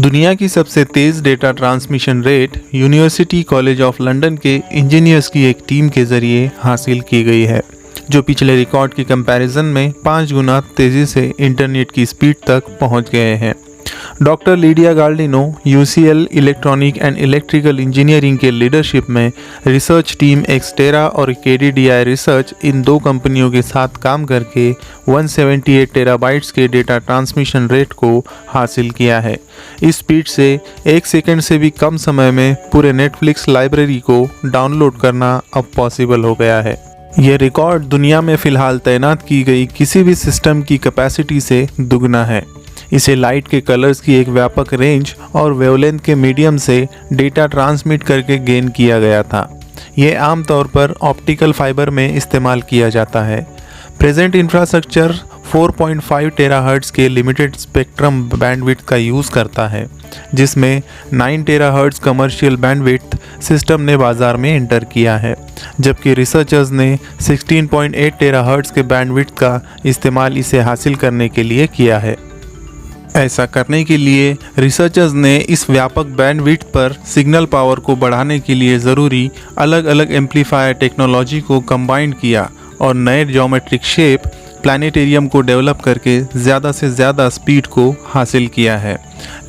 दुनिया की सबसे तेज़ data transmission rate university college of London के इंजीनियर्स की एक टीम के ज़रिए हासिल की गई है, जो पिछले रिकॉर्ड की कंपैरिजन में 5 गुना तेज़ी से इंटरनेट की स्पीड तक पहुंच गए हैं। Doctor Lydia Galdino UCL electronic and electrical engineering के लीडरशिप में रिसर्च टीम एक्सटेरा और KDDI रिसर्च इन दो कंपनियों के साथ काम करके 178 टेराबाइट्स के डेटा ट्रांसमिशन रेट को हासिल किया है। इस स्पीड से 1 सेकंड से भी कम समय में पूरे नेटफ्लिक्स लाइब्रेरी को डाउनलोड करना अब पॉसिबल हो गया है। यह रिकॉर्ड दुनिया में फ़िलहाल तैनात की गई किसी भी सिस्टम की कैपेसिटी से दुगना है। इसे लाइट के कलर्स की एक व्यापक रेंज और वेवलेंथ के मीडियम से डेटा ट्रांसमिट करके गेन किया गया था। यह आमतौर पर ऑप्टिकल फाइबर में इस्तेमाल किया जाता है। प्रेजेंट इंफ्रास्ट्रक्चर 4.5 टेराहर्ट्ज़ के लिमिटेड स्पेक्ट्रम बैंडविड्थ का यूज़ करता है, जिसमें 9 टेराहर्ट्ज़ कमर्शियल बैंडविड्थ सिस्टम ने बाज़ार में एंटर किया है, जबकि रिसर्चर्स ने 16.8 टेराहर्ट्ज़ के बैंडविड्थ का इस्तेमाल इसे हासिल करने के लिए किया है। ऐसा करने के लिए रिसर्चर्स ने इस व्यापक बैंडविड्थ पर सिग्नल पावर को बढ़ाने के लिए ज़रूरी अलग अलग एम्पलीफायर टेक्नोलॉजी को कंबाइन किया और नए ज्योमेट्रिक शेप प्लानिटेरियम को डेवलप करके ज़्यादा से ज़्यादा स्पीड को हासिल किया है।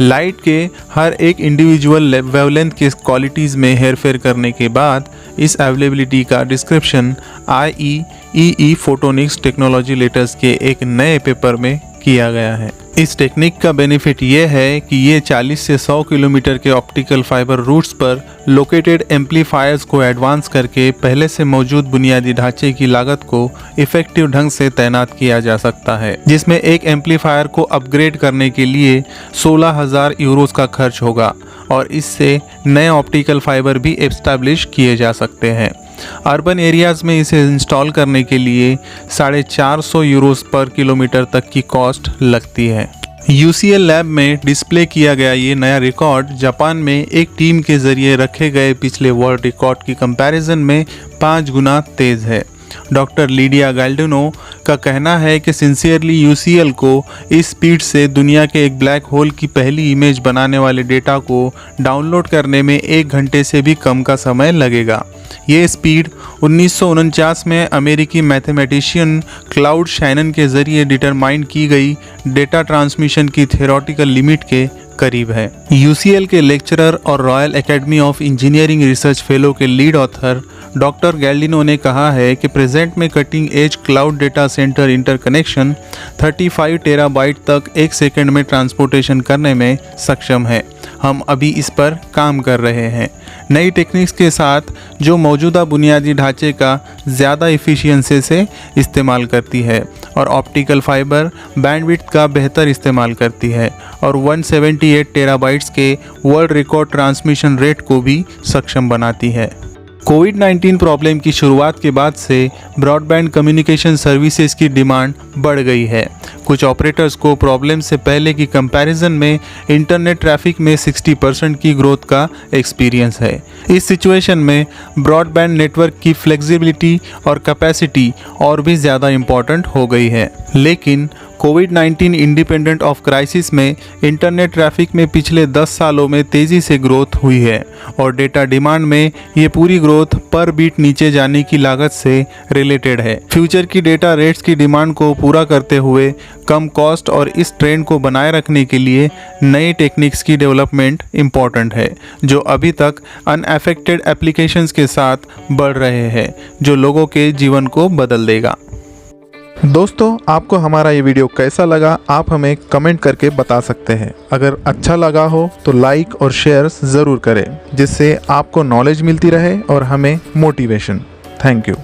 लाइट के हर एक इंडिविजुअल वेवलेंथ के क्वालिटीज़ में हेरफेर करने के बाद इस अवेलेबिलिटी का description IEEE photonics technology letters के एक नए पेपर में किया गया है। इस टेक्निक का बेनिफिट ये है कि ये 40 से 100 किलोमीटर के ऑप्टिकल फाइबर रूट्स पर लोकेटेड एम्पलीफायर्स को एडवांस करके पहले से मौजूद बुनियादी ढांचे की लागत को इफेक्टिव ढंग से तैनात किया जा सकता है, जिसमें एक एम्पलीफायर को अपग्रेड करने के लिए 16,000 यूरोस का खर्च होगा और इससे नए ऑप्टिकल फाइबर भी एस्टैब्लिश किए जा सकते हैं। अर्बन एरियाज़ में इसे इंस्टॉल करने के लिए 450 यूरोस पर किलोमीटर तक की कॉस्ट लगती है। UCL लैब में डिस्प्ले किया गया ये नया रिकॉर्ड जापान में एक टीम के ज़रिए रखे गए पिछले वर्ल्ड रिकॉर्ड की कंपैरिजन में 5 गुना तेज़ है। डॉक्टर लीडिया गाल्डिनो का कहना है कि सिंसियरली UCL को इस स्पीड से दुनिया के एक ब्लैक होल की पहली इमेज बनाने वाले डेटा को डाउनलोड करने में 1 घंटे से भी कम का समय लगेगा। ये स्पीड 1949 में अमेरिकी मैथमेटिशियन क्लाउड शैनन के ज़रिए डिटरमाइन की गई डेटा ट्रांसमिशन की थ्योरेटिकल लिमिट के करीब है। UCL के लेक्चरर और royal academy of engineering research fellow के लीड ऑथर डॉक्टर गैल्डिनो ने कहा है कि प्रेजेंट में cutting edge cloud data centre interconnection 35 terabyte तक 1 सेकंड में ट्रांसपोर्टेशन करने में सक्षम है। हम अभी इस पर काम कर रहे हैं। नई टेक्निक्स के साथ जो मौजूदा बुनियादी ढांचे का ज़्यादा एफिशिएंसी से इस्तेमाल करती है और ऑप्टिकल फाइबर बैंडविड्थ का बेहतर इस्तेमाल करती है और 178 टेराबाइट्स के वर्ल्ड रिकॉर्ड ट्रांसमिशन रेट को भी सक्षम बनाती है। कोविड-19 प्रॉब्लम की शुरुआत के बाद से ब्रॉडबैंड कम्युनिकेशन सर्विसेज की डिमांड बढ़ गई है। कुछ ऑपरेटर्स को प्रॉब्लम से पहले की कंपैरिजन में इंटरनेट ट्रैफिक में 60% की ग्रोथ का एक्सपीरियंस है। इस सिचुएशन में ब्रॉडबैंड नेटवर्क की फ्लेक्सिबिलिटी और कैपेसिटी और भी ज़्यादा इम्पॉर्टेंट हो गई है। लेकिन कोविड-19 इंडिपेंडेंट ऑफ क्राइसिस में इंटरनेट ट्रैफिक में पिछले 10 सालों में तेज़ी से ग्रोथ हुई है और डेटा डिमांड में ये पूरी ग्रोथ पर बीट नीचे जाने की लागत से रिलेटेड है। फ्यूचर की डेटा रेट्स की डिमांड को पूरा करते हुए कम कॉस्ट और इस ट्रेंड को बनाए रखने के लिए नए टेक्निक्स की डेवलपमेंट इम्पॉर्टेंट है, जो अभी तक अनअफेक्टेड एप्लीकेशंस के साथ बढ़ रहे हैं, जो लोगों के जीवन को बदल देगा। दोस्तों, आपको हमारा ये वीडियो कैसा लगा आप हमें कमेंट करके बता सकते हैं। अगर अच्छा लगा हो तो लाइक और शेयर ज़रूर करें, जिससे आपको नॉलेज मिलती रहे और हमें मोटिवेशन। Thank you.